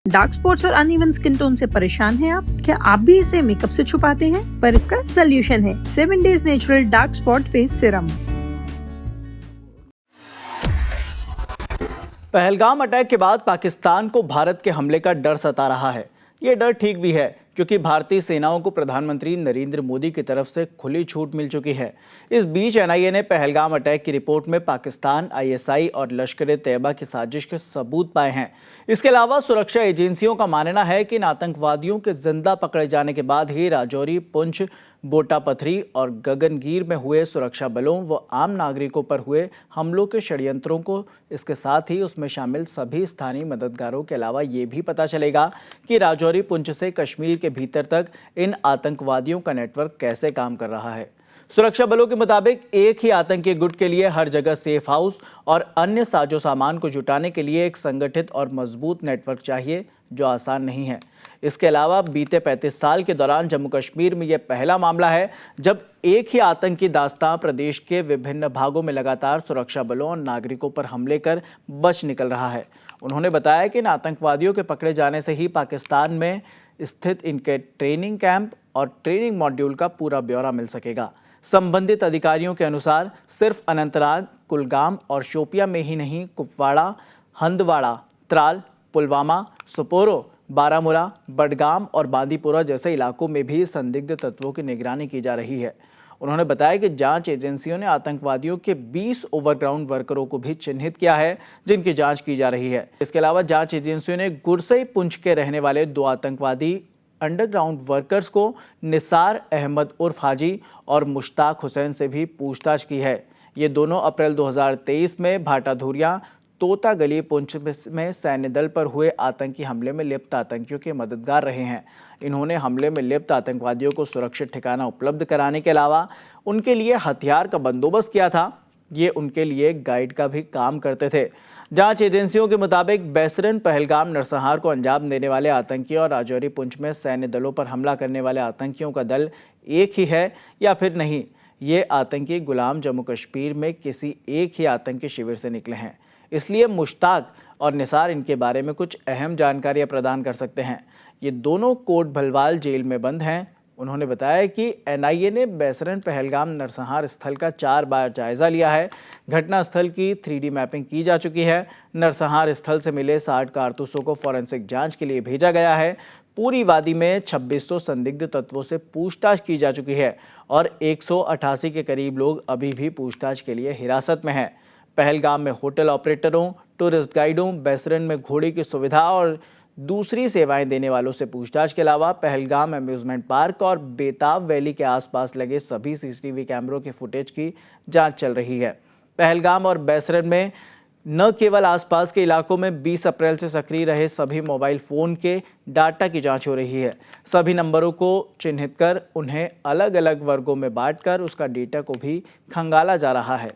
Dark spots और uneven skin tone से परेशान हैं आप? क्या आप भी इसे मेकअप से छुपाते हैं? पर इसका सोल्यूशन है 7 days natural dark spot face serum. Pahalgam attack के बाद पाकिस्तान को भारत के हमले का डर सता रहा है। ये डर ठीक भी है क्योंकि भारतीय सेनाओं को प्रधानमंत्री नरेंद्र मोदी की तरफ से खुली छूट मिल चुकी है। इस बीच एनआईए ने पहलगाम अटैक की रिपोर्ट में पाकिस्तान, आईएसआई और लश्कर-ए-तैयबा की साजिश के सबूत पाए हैं। इसके अलावा सुरक्षा एजेंसियों का मानना है कि इन आतंकवादियों के जिंदा पकड़े जाने के बाद ही राजौरी, पुंछ, बोटापथरी और गगनगीर में हुए सुरक्षा बलों व आम नागरिकों पर हुए हमलों के षड्यंत्रों को, इसके साथ ही उसमें शामिल सभी स्थानीय मददगारों के अलावा ये भी पता चलेगा कि राजौरी, पुंछ से कश्मीर के भीतर तक इन आतंकवादियों का नेटवर्क कैसे काम कर रहा है। सुरक्षा बलों के मुताबिक एक ही आतंकी गुट के लिए हर जगह सेफ हाउस और अन्य साजो सामान को जुटाने के लिए एक संगठित और मजबूत नेटवर्क चाहिए, जो आसान नहीं है। इसके अलावा बीते 35 साल के दौरान जम्मू कश्मीर में यह पहला मामला है जब एक ही आतंकी दास्तां प्रदेश के विभिन्न भागों में लगातार सुरक्षा बलों और नागरिकों पर हमले कर बच निकल रहा है। उन्होंने बताया कि इन आतंकवादियों के पकड़े जाने से ही पाकिस्तान में स्थित इनके ट्रेनिंग कैंप और ट्रेनिंग मॉड्यूल का पूरा ब्यौरा मिल सकेगा। संबंधित अधिकारियों के अनुसार सिर्फ अनंतनाग, कुलगाम और शोपिया में ही नहीं, कुपवाड़ा, हंदवाड़ा, त्राल, पुलवामा, सोपोरो, बारामूला, बडगाम और बांदीपुरा जैसे इलाकों में भी संदिग्ध तत्वों की निगरानी की जा रही है। उन्होंने बताया कि जांच एजेंसियों ने आतंकवादियों के 20 ओवरग्राउंड वर्करों को भी चिन्हित किया है, जिनकी जांच की जा रही है। इसके अलावा जांच एजेंसियों ने गुरसई, पुंछ के रहने वाले 2 आतंकवादी अंडरग्राउंड वर्कर्स को निसार अहमद उर्फ हाजी और मुश्ताक हुसैन से भी पूछताछ की है। ये दोनों अप्रैल 2023 में भाटाधुरिया, तोता गली, पुंछ में सैन्य दल पर हुए आतंकी हमले में लिप्त आतंकियों के मददगार रहे हैं। इन्होंने हमले में लिप्त आतंकवादियों को सुरक्षित ठिकाना उपलब्ध कराने के अलावा उनके लिए हथियार का बंदोबस्त किया था। ये उनके लिए गाइड का भी काम करते थे। जांच एजेंसियों के मुताबिक बैसरन, पहलगाम, नरसंहार को अंजाम देने वाले आतंकी और राजौरी, पुंछ में सैन्य दलों पर हमला करने वाले आतंकियों का दल एक ही है या फिर नहीं। ये आतंकी गुलाम जम्मू कश्मीर में किसी एक ही आतंकी शिविर से निकले हैं, इसलिए मुश्ताक और निसार इनके बारे में कुछ अहम जानकारियां प्रदान कर सकते हैं। ये दोनों कोट भलवाल जेल में बंद हैं। उन्होंने बताया कि एनआईए ने बैसरन, पहलगाम, नरसंहार स्थल का 4 बार जायजा लिया है। घटना स्थल की 3D मैपिंग की जा चुकी है। नरसंहार स्थल से मिले 60 कारतूसों को फॉरेंसिक जांच के लिए भेजा गया है। पूरी वादी में 2600 संदिग्ध तत्वों से पूछताछ की जा चुकी है और 188 के करीब लोग अभी भी पूछताछ के लिए हिरासत में हैं। पहलगाम में होटल ऑपरेटरों, टूरिस्ट गाइडों, बैसरन में घोड़े की सुविधा और दूसरी सेवाएं देने वालों से पूछताछ के अलावा पहलगाम अम्यूजमेंट पार्क और बेताब वैली के आसपास लगे सभी सीसीटीवी कैमरों के फुटेज की जांच चल रही है। पहलगाम और बैसरन में न केवल आसपास के इलाकों में 20 अप्रैल से सक्रिय रहे सभी मोबाइल फ़ोन के डाटा की जांच हो रही है। सभी नंबरों को चिन्हित कर उन्हें अलग अलग वर्गों में बांटकर उसका डेटा को भी खंगाला जा रहा है।